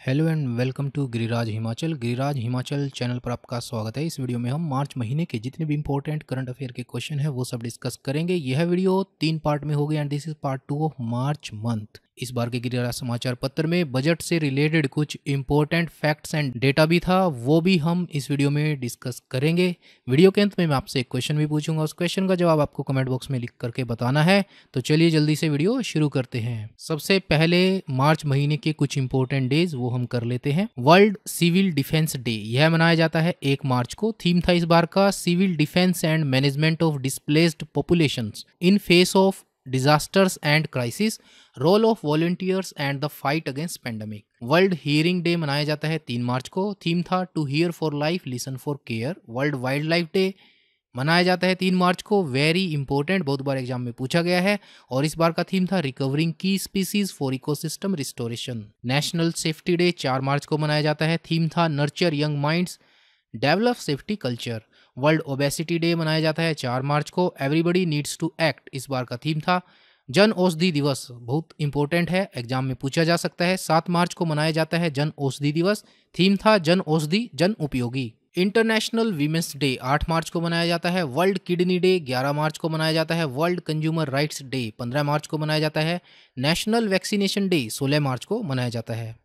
Hello and welcome to Giriraj Himachal. Giriraj Himachal channel पर आपका स्वागत है। इस वीडियो में हम मार्च महीने के जितने भी इंपॉर्टेंट करंट अफेयर के क्वेश्चन है वो सब डिस्कस करेंगे। यह वीडियो 3 पार्ट में होगी and this is part 2 of March month. इस बार के गिरिराज समाचार पत्र में बजट से रिलेटेड कुछ इंपॉर्टेंट फैक्ट्स एंड डेटा भी था, वो भी हम इस वीडियो में डिस्कस करेंगे। वीडियो के अंत में मैं आपसे एक क्वेश्चन भी पूछूंगा, उस क्वेश्चन का जवाब आपको कमेंट बॉक्स में लिख करके बताना है। तो चलिए जल्दी से वीडियो शुरू करते हैं। सबसे पहले मार्च महीने के कुछ इंपॉर्टेंट डेज वो हम कर लेते हैं। वर्ल्ड सिविल डिफेंस डे यह मनाया जाता है 1 मार्च को। थीम था इस बार का civil defence and management of displaced populations in face of disasters and crisis, role of volunteers and the fight against pandemic. World hearing day मनाया जाता है 3 मार्च को। थीम था to hear for life listen for care. World wildlife day मनाया जाता है 3 मार्च को। वेरी इंपॉर्टेंट, बहुत बार एग्जाम में पूछा गया है और इस बार का थीम था रिकवरिंग की species for ecosystem restoration. National safety day 4 मार्च को मनाया जाता है। थीम था nurture young minds develop safety culture. World obesity day मनाया जाता है 4 मार्च को। एवरीबडी नीड्स टू एक्ट इस बार का थीम था। जन औषधि दिवस बहुत इंपॉर्टेंट है, एग्जाम में पूछा जा सकता है। 7 मार्च को मनाया जाता है जन औषधि दिवस। थीम था जन औषधि जन उपयोगी। इंटरनेशनल वीमेंस डे 8 मार्च को मनाया जाता है। वर्ल्ड किडनी डे 11 मार्च को मनाया जाता है। वर्ल्ड कंज्यूमर राइट्स डे 15 मार्च को मनाया जाता है। नेशनल वैक्सीनेशन डे 16 मार्च को मनाया जाता है।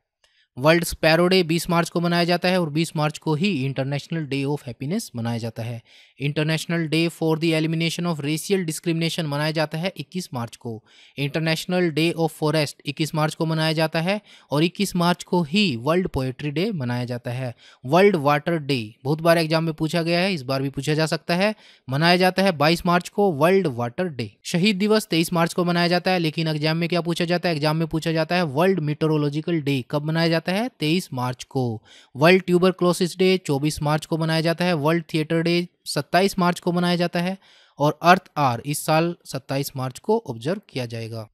वर्ल्ड स्पैरो डे 20 मार्च को मनाया जाता है और 20 मार्च को ही इंटरनेशनल डे ऑफ हैप्पीनेस मनाया जाता है। International day for the elimination of racial discrimination मनाया जाता है 21 मार्च को। इंटरनेशनल डे ऑफ फॉरेस्ट 21 मार्च को मनाया जाता है और 21 मार्च को ही वर्ल्ड पोएट्री डे मनाया जाता है। वर्ल्ड वाटर डे बहुत बार एग्जाम में पूछा गया है, इस बार भी पूछा जा सकता है, मनाया जाता है 22 मार्च को वर्ल्ड वाटर डे। शहीद दिवस 23 मार्च को मनाया जाता है, लेकिन एग्जाम में क्या पूछा जाता है? एग्जाम में पूछा जाता है वर्ल्ड मीटरोलॉजिकल डे कब मनाया जाता है? 23 मार्च को। वर्ल्ड ट्यूबरक्लोसिस डे 24 मार्च को मनाया जाता है। वर्ल्ड थिएटर डे 27 मार्च को मनाया जाता है और अर्थ आर इस साल 27 मार्च को ऑब्जर्व किया जाएगा।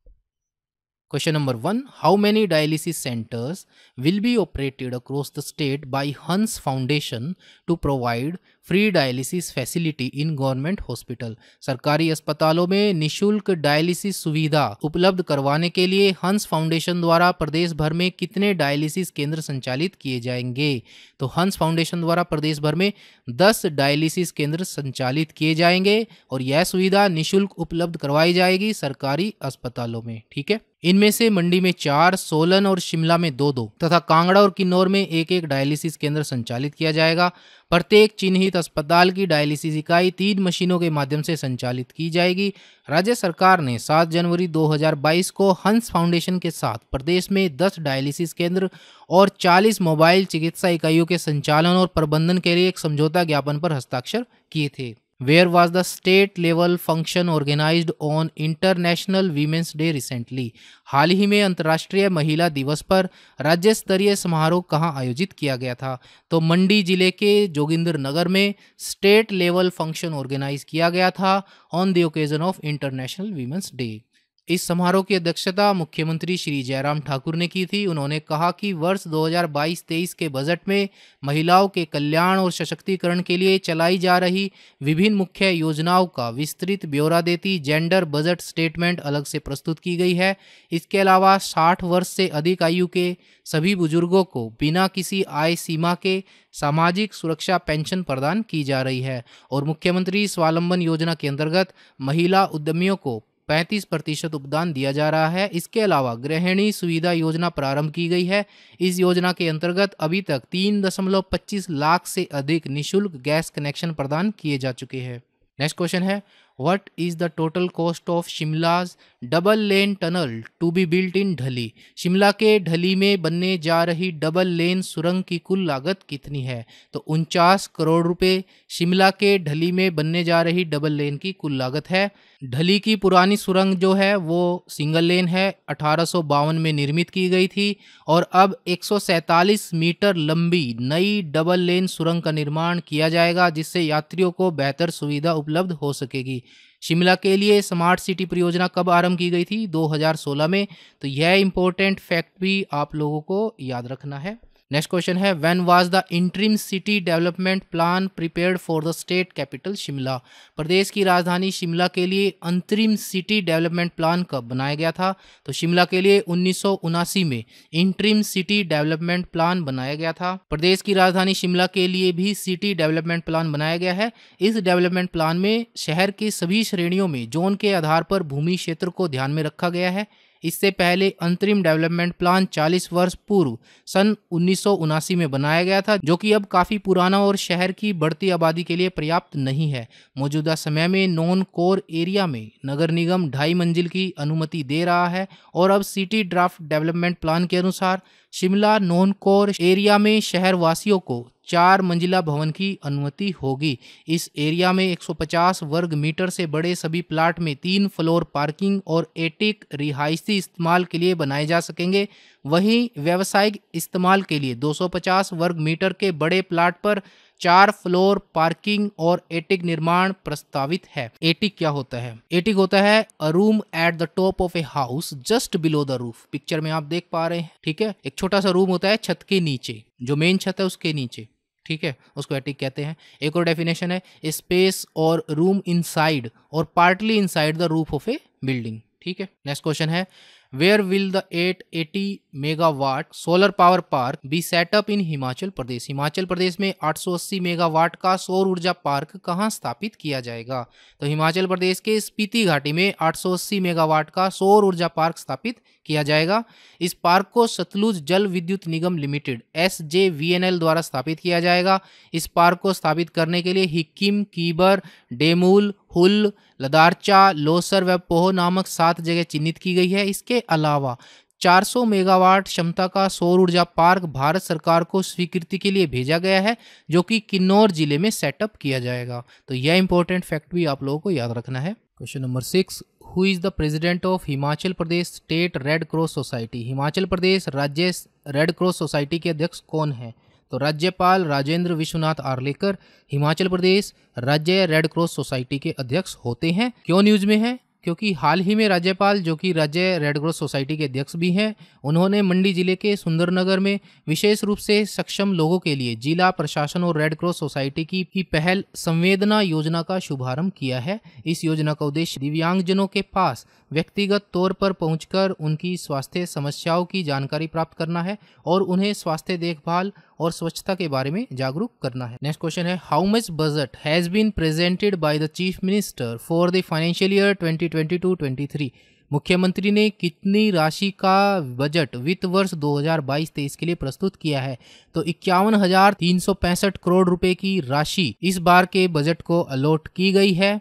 Question number 1. How many dialysis centers will be operated across the state by Hans Foundation to provide free dialysis facility in government hospital? सरकारी अस्पतालों में निशुल्क डायलिसिस सुविधा उपलब्ध करवाने के लिए हंस फाउंडेशन द्वारा प्रदेश भर में कितने डायलिसिस केंद्र संचालित किए जाएंगे? तो हंस फाउंडेशन द्वारा प्रदेश भर में 10 डायलिसिस केंद्र संचालित किए जाएंगे और यह सुविधा निशुल्क उपलब्ध करवाई जाएगी सरकारी अस्पतालों में। ठीक है, इनमें से मंडी में 4, सोलन और शिमला में 2-2 तथा कांगड़ा और किन्नौर में 1-1 डायलिसिस केंद्र संचालित किया जाएगा। प्रत्येक चिन्हित अस्पताल की डायलिसिस इकाई 3 मशीनों के माध्यम से संचालित की जाएगी। राज्य सरकार ने 7 जनवरी 2022 को हंस फाउंडेशन के साथ प्रदेश में 10 डायलिसिस केंद्र और 40 मोबाइल चिकित्सा इकाइयों के संचालन और प्रबंधन के लिए एक समझौता ज्ञापन पर हस्ताक्षर किए थे। Where was the state level function organized on International Women's Day recently? हाल ही में अंतर्राष्ट्रीय महिला दिवस पर राज्य स्तरीय समारोह कहाँ आयोजित किया गया था? तो मंडी जिले के जोगिंदर नगर में स्टेट लेवल फंक्शन ऑर्गेनाइज किया गया था on the occasion of international women's day. इस समारोह की अध्यक्षता मुख्यमंत्री श्री जयराम ठाकुर ने की थी। उन्होंने कहा कि वर्ष 2022-23 के बजट में महिलाओं के कल्याण और सशक्तिकरण के लिए चलाई जा रही विभिन्न मुख्य योजनाओं का विस्तृत ब्यौरा देती जेंडर बजट स्टेटमेंट अलग से प्रस्तुत की गई है। इसके अलावा 60 वर्ष से अधिक आयु के सभी बुजुर्गों को बिना किसी आय सीमा के सामाजिक सुरक्षा पेंशन प्रदान की जा रही है और मुख्यमंत्री स्वावलंबन योजना के अंतर्गत महिला उद्यमियों को 35% उपदान दिया जा रहा है। इसके अलावा गृहिणी सुविधा योजना प्रारंभ की गई है। इस योजना के अंतर्गत अभी तक 3.25 लाख से अधिक निशुल्क गैस कनेक्शन प्रदान किए जा चुके हैं। नेक्स्ट क्वेश्चन है, what is the total cost of Shimla's double lane tunnel to be built in Dhalli? Shimla के ढली में बनने जा रही डबल लेन सुरंग की कुल लागत कितनी है? तो 49 करोड़ रुपए शिमला के ढली में बनने जा रही डबल लेन की कुल लागत है। ढली की पुरानी सुरंग जो है वो सिंगल लेन है, 1852 में निर्मित की गई थी और अब 147 मीटर लंबी नई डबल लेन सुरंग का निर्माण किया जाएगा जिससे यात्रियों को बेहतर सुविधा उपलब्ध हो सकेगी। शिमला के लिए स्मार्ट सिटी परियोजना कब आरंभ की गई थी? 2016 में। तो यह इंपॉर्टेंट फैक्ट भी आप लोगों को याद रखना है। नेक्स्ट क्वेश्चन है when was the interim city development plan prepared for the state capital Shimla. प्रदेश की राजधानी शिमला के लिए अंतरिम सिटी डेवलपमेंट प्लान कब बनाया गया था? तो शिमला के लिए 1979 में इंटरिम सिटी डेवलपमेंट प्लान बनाया गया था। प्रदेश की राजधानी शिमला के लिए भी सिटी डेवलपमेंट प्लान बनाया गया है। इस डेवलपमेंट प्लान में शहर के सभी श्रेणियों में जोन के आधार पर भूमि क्षेत्र को ध्यान में रखा गया है। इससे पहले अंतरिम डेवलपमेंट प्लान 40 वर्ष पूर्व सन 1979 में बनाया गया था, जो कि अब काफ़ी पुराना और शहर की बढ़ती आबादी के लिए पर्याप्त नहीं है। मौजूदा समय में नॉन कोर एरिया में नगर निगम 2.5 मंजिल की अनुमति दे रहा है और अब सिटी ड्राफ्ट डेवलपमेंट प्लान के अनुसार शिमला नॉन कोर एरिया में शहर वासियों को 4 मंजिला भवन की अनुमति होगी। इस एरिया में 150 वर्ग मीटर से बड़े सभी प्लाट में 3 फ्लोर पार्किंग और एटिक रिहायशी इस्तेमाल के लिए बनाए जा सकेंगे। वहीं व्यावसायिक इस्तेमाल के लिए 250 वर्ग मीटर के बड़े प्लाट पर 4 फ्लोर पार्किंग और एटिक निर्माण प्रस्तावित है। एटिक क्या होता है? एटिक होता है अ room at the top of a house just below the roof. Picture में आप देख पा रहे हैं, ठीक है। एक छोटा सा रूम होता है छत के नीचे, जो मेन छत है उसके नीचे, ठीक है, उसको एटिक कहते हैं। एक और डेफिनेशन है स्पेस और रूम इनसाइड और partly inside the roof of a building, ठीक है। नेक्स्ट क्वेश्चन है where will the 880 megawatt solar power park be set up in Himachal Pradesh. Himachal Pradesh में 880 मेगावाट का सौर ऊर्जा पार्क कहाँ स्थापित किया जाएगा? तो हिमाचल प्रदेश के स्पीति घाटी में 880 मेगावाट का सौर ऊर्जा पार्क स्थापित किया जाएगा। इस पार्क को सतलुज जल विद्युत निगम लिमिटेड SJVNL द्वारा स्थापित किया जाएगा। इस पार्क को स्थापित करने के लिए हिक्किम, कीबर, डेमूल, हुल, लदारचा, लोसर व पोह नामक 7 जगह चिन्हित की गई है। इसके अलावा 400 मेगावाट क्षमता का सौर ऊर्जा पार्क भारत सरकार को स्वीकृति के लिए भेजा गया है, जो कि किन्नौर जिले में सेटअप किया जाएगा। तो यह इंपॉर्टेंट फैक्ट भी आप लोगों को याद रखना है। Question number 6 who is the president of Himachal Pradesh state Red Cross society. Himachal Pradesh राज्य रेड क्रॉस सोसाइटी के अध्यक्ष कौन है? तो राज्यपाल राजेंद्र विश्वनाथ आर्लेकर हिमाचल प्रदेश राज्य रेड क्रॉस सोसाइटी के अध्यक्ष होते हैं। क्यों न्यूज में है? क्योंकि हाल ही में राज्यपाल, जो कि राज्य रेड क्रॉस सोसाइटी के अध्यक्ष भी हैं, उन्होंने मंडी जिले के सुंदरनगर में विशेष रूप से सक्षम लोगों के लिए जिला प्रशासन और रेड क्रॉस सोसाइटी की पहल संवेदना योजना का शुभारंभ किया है। इस योजना का उद्देश्य दिव्यांगजनों के पास व्यक्तिगत तौर पर पहुंचकर उनकी स्वास्थ्य समस्याओं की जानकारी प्राप्त करना है और उन्हें स्वास्थ्य देखभाल और स्वच्छता के बारे में जागरूक करना है। नेक्स्ट क्वेश्चन है how much budget has been presented by the chief minister for the financial year 2022-23। मुख्यमंत्री ने कितनी राशि का बजट वित्त वर्ष 2022-23 के लिए प्रस्तुत किया है? तो 51,365 करोड़ रुपए की राशि इस बार के बजट को अलॉट की गई है।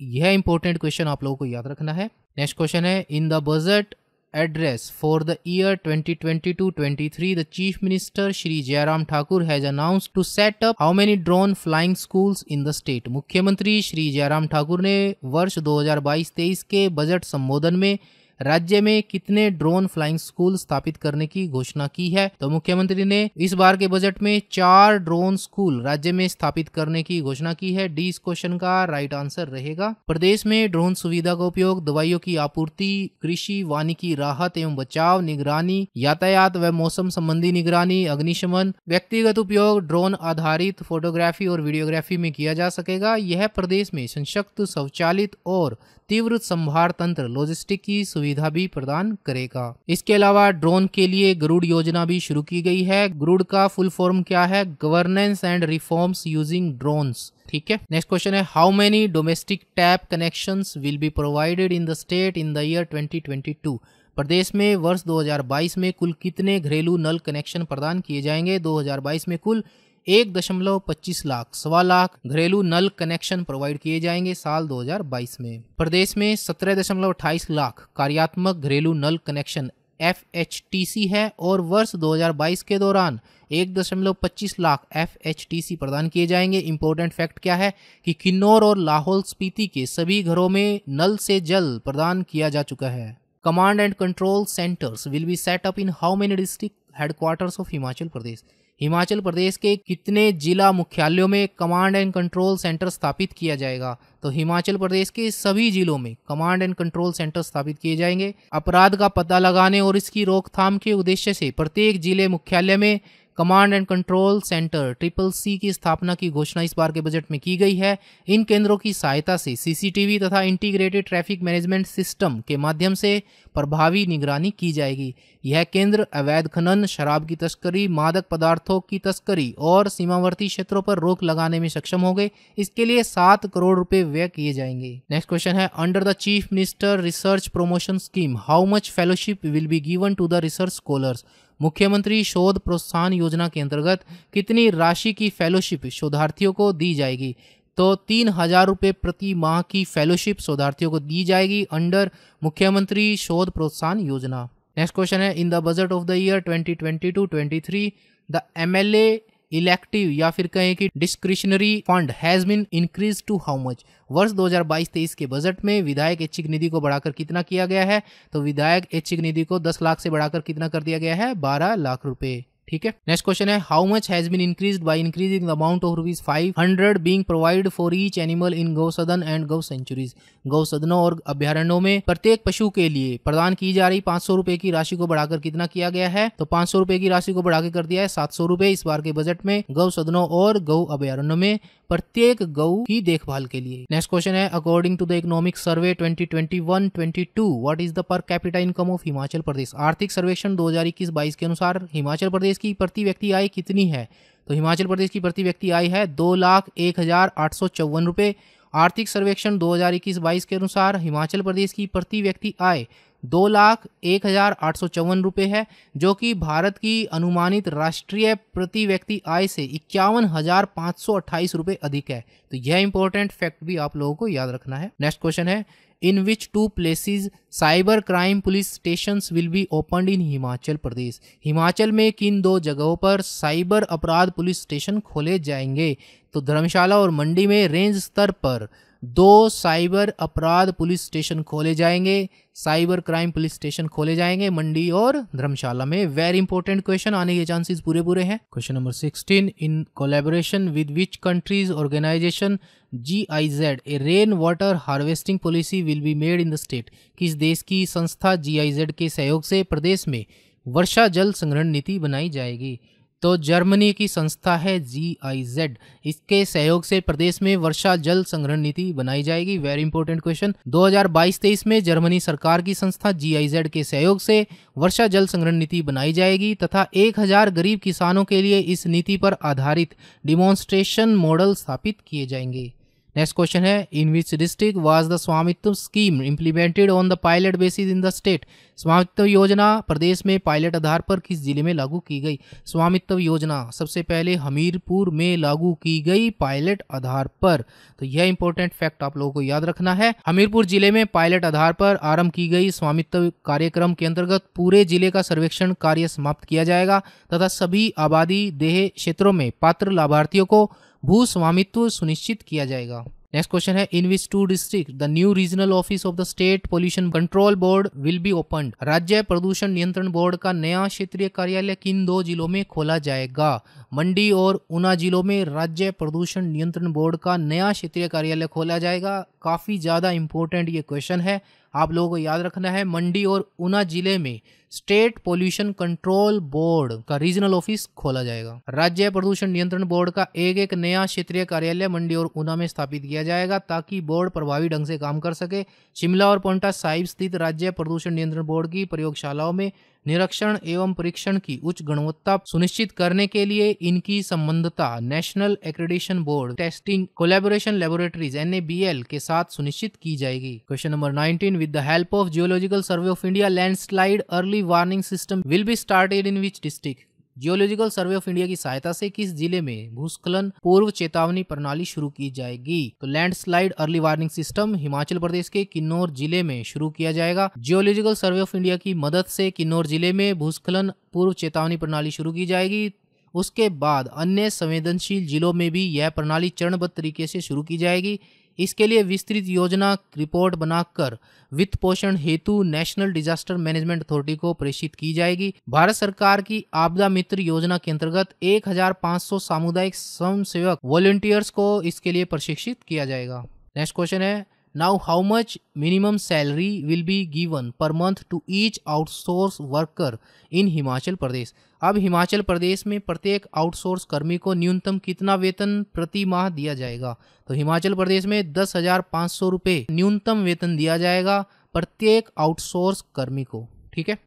यह इंपॉर्टेंट क्वेश्चन आप लोगों को याद रखना है। नेक्स्ट क्वेश्चन है in the budget address for the year 2022-23 the chief minister Shri Jairam Thakur has announced to set up how many drone flying schools in the state। मुख्यमंत्री श्री जयराम ठाकुर ने वर्ष 2022-23 के बजट संबोधन में राज्य में कितने ड्रोन फ्लाइंग स्कूल स्थापित करने की घोषणा की है? तो मुख्यमंत्री ने इस बार के बजट में 4 ड्रोन स्कूल राज्य में स्थापित करने की घोषणा की है। डी इस क्वेश्चन का राइट आंसर रहेगा। प्रदेश में ड्रोन सुविधा का उपयोग दवाइयों की आपूर्ति, कृषि, वानिकी राहत एवं बचाव, निगरानी, यातायात व मौसम संबंधी निगरानी, अग्निशमन, व्यक्तिगत उपयोग, ड्रोन आधारित फोटोग्राफी और वीडियोग्राफी में किया जा सकेगा। यह प्रदेश में सशक्त, स्वचालित और तीव्र संभार तंत्र लॉजिस्टिक की सुविधा भी प्रदान करेगा। इसके अलावा ड्रोन के लिए गरुड़ योजना भी शुरू की गई है। गरुड़ का फुल फॉर्म क्या है? Governance and reforms using drones, ठीक है। नेक्स्ट क्वेश्चन है how many domestic tap connections will be provided in the state in the year 2022। प्रदेश में वर्ष 2022 में कुल कितने घरेलू नल कनेक्शन प्रदान किए जाएंगे? 2022 में कुल 1.25 लाख, 1.25 लाख घरेलू नल कनेक्शन प्रोवाइड किए जाएंगे साल 2022 में। प्रदेश में 17.28 लाख कार्यात्मक घरेलू नल कनेक्शन FHTC है और वर्ष 2022 के दौरान 1.25 लाख FHTC प्रदान किए जाएंगे। इंपॉर्टेंट फैक्ट क्या है कि किन्नौर और लाहौल स्पीति के सभी घरों में नल से जल प्रदान किया जा चुका है। Command and control centres will be set up in how many district headquarters of Himachal Pradesh. Himachal Pradesh के कितने जिला मुख्यालयों में कमांड एंड कंट्रोल सेंटर स्थापित किया जाएगा? तो हिमाचल प्रदेश के सभी जिलों में कमांड एंड कंट्रोल सेंटर स्थापित किए जाएंगे। अपराध का पता लगाने और इसकी रोकथाम के उद्देश्य से प्रत्येक जिले मुख्यालय में command and control centre CCC की स्थापना की घोषणा इस बार के बजट में की गई है। इन केंद्रों की सहायता से CCTV तथा इंटीग्रेटेड ट्रैफिक मैनेजमेंट सिस्टम के माध्यम से प्रभावी निगरानी की जाएगी। यह केंद्र अवैध खनन, शराब की तस्करी, मादक पदार्थों की तस्करी और सीमावर्ती क्षेत्रों पर रोक लगाने में सक्षम होंगे। इसके लिए 7 करोड़ रुपए व्यय किए जाएंगे। नेक्स्ट क्वेश्चन है, under the chief minister research promotion scheme how much fellowship will be given to the research scholars. मुख्यमंत्री शोध प्रोत्साहन योजना के अंतर्गत कितनी राशि की फेलोशिप शोधार्थियों को दी जाएगी? तो 3000 रुपये प्रति माह की फेलोशिप शोधार्थियों को दी जाएगी अंडर मुख्यमंत्री शोध प्रोत्साहन योजना। नेक्स्ट क्वेश्चन है, in the budget of the year 2022-23 the MLA elective या फिर कहें कि discretionary fund has been increase to how much. वर्ष 2022-23 के बजट में विधायक ऐच्छिक निधि को बढ़ाकर कितना किया गया है? तो विधायक ऐच्छिक निधि को 10 लाख से बढ़ाकर कितना कर दिया गया है? 12 लाख रुपए। ठीक है। नेक्स्ट क्वेश्चन है, how much has been increased by increasing the amount of ₹500 being provided for each animal in Gau Sadan and गौ सेंचुरीज। गौ सदनों और अभ्यारण्यों में प्रत्येक पशु के लिए प्रदान की जा रही 500 रुपए की राशि को बढ़ाकर कितना किया गया है? तो 500 रुपए की राशि को बढ़ाकर कर दिया है 700 रुपए इस बार के बजट में गौ सदनों और गौ अभ्यारण्यों में प्रत्येक गौ की देखभाल के लिए। नेक्स्ट क्वेश्चन है, according to the economic survey 2021-22 what is the per capita income of Himachal Pradesh. आर्थिक सर्वेक्षण 2021-22 के अनुसार हिमाचल प्रदेश की प्रति व्यक्ति आय कितनी है? तो हिमाचल प्रदेश की प्रति व्यक्ति आय है 2,01,854 रुपए। आर्थिक सर्वेक्षण 2021-22 के अनुसार हिमाचल प्रदेश की प्रति व्यक्ति आय 2,01,854 रुपये है, जो कि भारत की अनुमानित राष्ट्रीय प्रति व्यक्ति आय से 51,528 रुपये अधिक है। तो यह इंपॉर्टेंट फैक्ट भी आप लोगों को याद रखना है। नेक्स्ट क्वेश्चन है, in which 2 places cyber crime police stations will be opened in Himachal Pradesh. Himachal में किन 2 जगहों पर साइबर अपराध पुलिस स्टेशन खोले जाएंगे? तो धर्मशाला और मंडी में रेंज स्तर पर 2 साइबर अपराध पुलिस स्टेशन खोले जाएंगे। साइबर क्राइम पुलिस स्टेशन खोले जाएंगे मंडी और धर्मशाला में। वेरी इंपॉर्टेंट क्वेश्चन आने के चांसेस पूरे हैं। Question number 16, in collaboration with which countries organisation GIZ a rain water harvesting policy will be made in the state. किस देश की संस्था GIZ के सहयोग से प्रदेश में वर्षा जल संग्रहण नीति बनाई जाएगी? तो जर्मनी की संस्था है GIZ, इसके सहयोग से प्रदेश में वर्षा जल संग्रहण नीति बनाई जाएगी। Very important question. 2022-23 में जर्मनी सरकार की संस्था GIZ के सहयोग से वर्षा जल संग्रहण नीति बनाई जाएगी तथा 1000 गरीब किसानों के लिए इस नीति पर आधारित डिमॉन्स्ट्रेशन मॉडल स्थापित किए जाएंगे। नेक्स्ट क्वेश्चन है, in which district was the स्वामित्व scheme implemented on the pilot basis in the state. स्वामित्व योजना प्रदेश में पायलट आधार पर किस जिले में लागू की गई? स्वामित्व योजना सबसे पहले हमीरपुर में लागू की गई पायलट आधार पर। तो यह इंपॉर्टेंट फैक्ट आप लोगों को याद रखना है। हमीरपुर जिले में पायलट आधार पर आरंभ की गई स्वामित्व कार्यक्रम के अंतर्गत पूरे जिले का सर्वेक्षण कार्य समाप्त किया जाएगा तथा सभी आबादी देह क्षेत्रों में पात्र लाभार्थियों को भू स्वामित्व सुनिश्चित किया जाएगा। नेक्स्ट क्वेश्चन है, in which 2 district the new regional office of the state pollution control board will be opened. राज्य प्रदूषण नियंत्रण बोर्ड का नया क्षेत्रीय कार्यालय किन 2 जिलों में खोला जाएगा? मंडी और ऊना जिलों में राज्य प्रदूषण नियंत्रण बोर्ड का नया क्षेत्रीय कार्यालय खोला जाएगा। काफी ज्यादा इंपॉर्टेंट ये क्वेश्चन है, आप लोगों को याद रखना है। मंडी और ऊना जिले में स्टेट पोल्यूशन कंट्रोल बोर्ड का रीजनल ऑफिस खोला जाएगा। राज्य प्रदूषण नियंत्रण बोर्ड का एक नया क्षेत्रीय कार्यालय मंडी और ऊना में स्थापित किया जाएगा ताकि बोर्ड प्रभावी ढंग से काम कर सके। शिमला और पोंटा साहिब स्थित राज्य प्रदूषण नियंत्रण बोर्ड की प्रयोगशालाओं में निरीक्षण एवं परीक्षण की उच्च गुणवत्ता सुनिश्चित करने के लिए इनकी संबद्धता national accreditation board testing collaboration laboratories NABL के साथ सुनिश्चित की जाएगी। Question number 19, with the help of geological survey of India landslide early warning system will be started in which district. Geological survey of India की सहायता से किस जिले में भूस्खलन पूर्व चेतावनी प्रणाली शुरू की जाएगी? तो landslide early warning system Himachal Pradesh के किन्नौर जिले में शुरू किया जाएगा। जियोलॉजिकल सर्वे ऑफ इंडिया की मदद से किन्नौर जिले में भूस्खलन पूर्व चेतावनी प्रणाली शुरू की जाएगी। उसके बाद अन्य संवेदनशील जिलों में भी यह प्रणाली चरणबद्ध तरीके से शुरू की जाएगी। इसके लिए विस्तृत योजना रिपोर्ट बनाकर वित्त पोषण हेतु नेशनल डिजास्टर मैनेजमेंट अथॉरिटी को प्रेषित की जाएगी। भारत सरकार की आपदा मित्र योजना के अंतर्गत 1500 सामुदायिक स्वयंसेवक वॉलंटियर्स को इसके लिए प्रशिक्षित किया जाएगा। नेक्स्ट क्वेश्चन है, now how much minimum salary will be given per month to each outsource worker in Himachal Pradesh. अब हिमाचल प्रदेश में प्रत्येक आउटसोर्स कर्मी को न्यूनतम कितना वेतन प्रति माह दिया जाएगा? तो हिमाचल प्रदेश में 10,500 रुपये न्यूनतम वेतन दिया जाएगा प्रत्येक आउटसोर्स कर्मी को। ठीक है,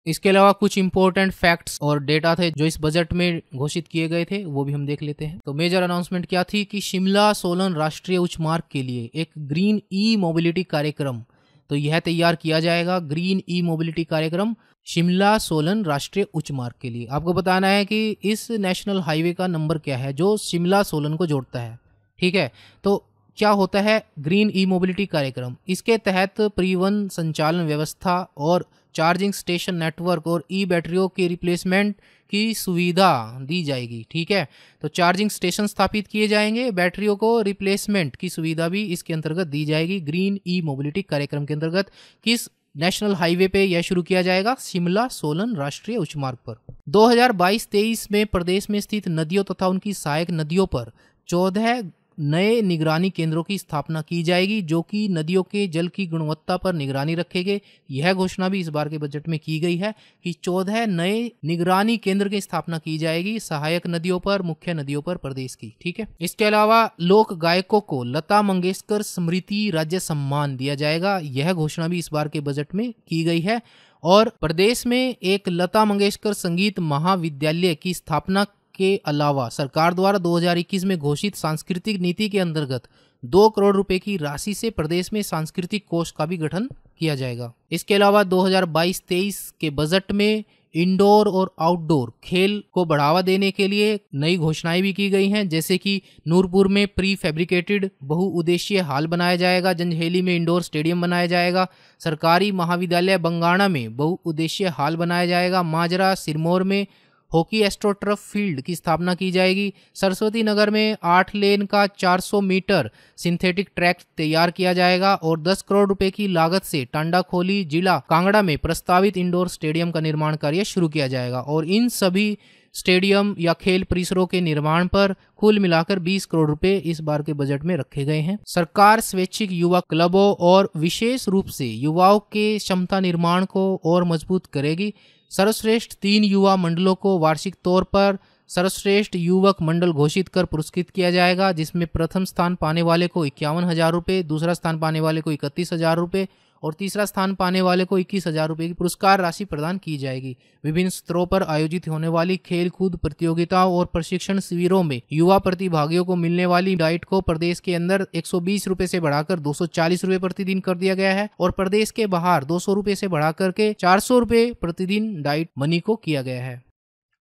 इसके अलावा कुछ इंपॉर्टेंट फैक्ट्स और डेटा थे जो इस बजट में घोषित किए गए थे, वो भी हम देख लेते हैं। तो मेजर अनाउंसमेंट क्या थी कि शिमला सोलन राष्ट्रीय उच्च मार्ग के लिए एक ग्रीन ई मोबिलिटी कार्यक्रम तो यह तैयार किया जाएगा। ग्रीन ई मोबिलिटी कार्यक्रम शिमला सोलन राष्ट्रीय उच्च मार्ग के लिए आपको बताना है कि इस नेशनल हाईवे का नंबर क्या है जो शिमला सोलन को जोड़ता है। ठीक है, तो क्या होता है ग्रीन ई मोबिलिटी कार्यक्रम? इसके तहत परिवहन संचालन व्यवस्था और चार्जिंग स्टेशन नेटवर्क और ई बैटरियों के रिप्लेसमेंट की सुविधा दी जाएगी। ठीक है, तो चार्जिंग स्टेशन स्थापित किए जाएंगे, बैटरियों को रिप्लेसमेंट की सुविधा भी इसके अंतर्गत दी जाएगी। ग्रीन ई मोबिलिटी कार्यक्रम के अंतर्गत किस नेशनल हाईवे पे यह शुरू किया जाएगा? शिमला सोलन राष्ट्रीय उच्च मार्ग पर। 2022-23 में प्रदेश में स्थित नदियों तथा उनकी सहायक नदियों पर 14 नए निगरानी केंद्रों की स्थापना की जाएगी जो कि नदियों के जल की गुणवत्ता पर निगरानी रखेंगे। यह घोषणा भी इस बार के बजट में की गई है कि 14 नए निगरानी केंद्र की स्थापना की जाएगी सहायक नदियों पर, मुख्य नदियों पर प्रदेश की। ठीक है, इसके अलावा लोक गायकों को लता मंगेशकर स्मृति राज्य सम्मान दिया जाएगा। यह घोषणा भी इस बार के बजट में की गई है और प्रदेश में एक लता मंगेशकर संगीत महाविद्यालय की स्थापना के अलावा सरकार द्वारा 2021 में घोषित सांस्कृतिक नीति के अंतर्गत 2 करोड़ रुपए की राशि से प्रदेश में सांस्कृतिक कोष का भी गठन किया जाएगा। इसके अलावा 2022-23 के बजट में इंडोर और आउटडोर खेल को बढ़ावा देने के लिए नई घोषणाएं भी की गई हैं, जैसे कि नूरपुर में प्री फैब्रिकेटेड बहुउद्देशीय हॉल बनाया जाएगा, जंजैहली में इंडोर स्टेडियम बनाया जाएगा, सरकारी महाविद्यालय बंगाणा में बहुउद्देशीय हॉल बनाया जाएगा, माजरा सिरमौर में हॉकी एस्ट्रोटर्फ फील्ड की स्थापना की जाएगी, सरस्वती नगर में 8 लेन का 400 मीटर सिंथेटिक ट्रैक तैयार किया जाएगा और 10 करोड़ रुपए की लागत से टांडाखोली जिला कांगड़ा में प्रस्तावित इंडोर स्टेडियम का निर्माण कार्य शुरू किया जाएगा और इन सभी स्टेडियम या खेल परिसरों के निर्माण पर कुल मिलाकर 20 करोड़ रुपए इस बार के बजट में रखे गए हैं। सरकार स्वैच्छिक युवा क्लबों और विशेष रूप से युवाओं के क्षमता निर्माण को और मजबूत करेगी। सर्वश्रेष्ठ 3 युवा मंडलों को वार्षिक तौर पर सर्वश्रेष्ठ युवक मंडल घोषित कर पुरस्कृत किया जाएगा, जिसमें प्रथम स्थान पाने वाले को 51,000 रुपये, दूसरा स्थान पाने वाले को 31,000 रुपये और तीसरा स्थान पाने वाले को 21,000 रुपये की पुरस्कार राशि प्रदान की जाएगी। विभिन्न स्तरों पर आयोजित होने वाली खेल कूद प्रतियोगिताओं और प्रशिक्षण शिविरों में युवा प्रतिभागियों को मिलने वाली डाइट को प्रदेश के अंदर 120 रुपये से बढ़ाकर 240 रुपये प्रतिदिन कर दिया गया है और प्रदेश के बाहर 200 रुपये से बढ़ाकर के 400 रुपये प्रतिदिन डाइट मनी को किया गया है।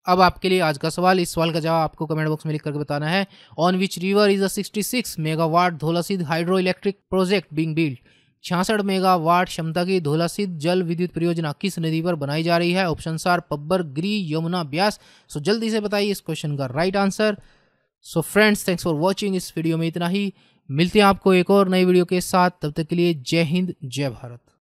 अब आपके लिए आज का सवाल, इस सवाल का जवाब आपको कमेंट बॉक्स में लिख करके बताना है। On which river is a 66 megawatt Dhaulasidh hydro electric project being built? 66 megawatt क्षमता की धौलासिद्ध जल विद्युत परियोजना किस नदी पर बनाई जा रही है? ऑप्शन आर पब्बर, गिरी, यमुना, ब्यास। सो जल्दी से बताइए इस क्वेश्चन का right answer. So friends, thanks for watching. इस वीडियो में इतना ही, मिलते हैं आपको एक और नई वीडियो के साथ, तब तक के लिए जय हिंद जय भारत।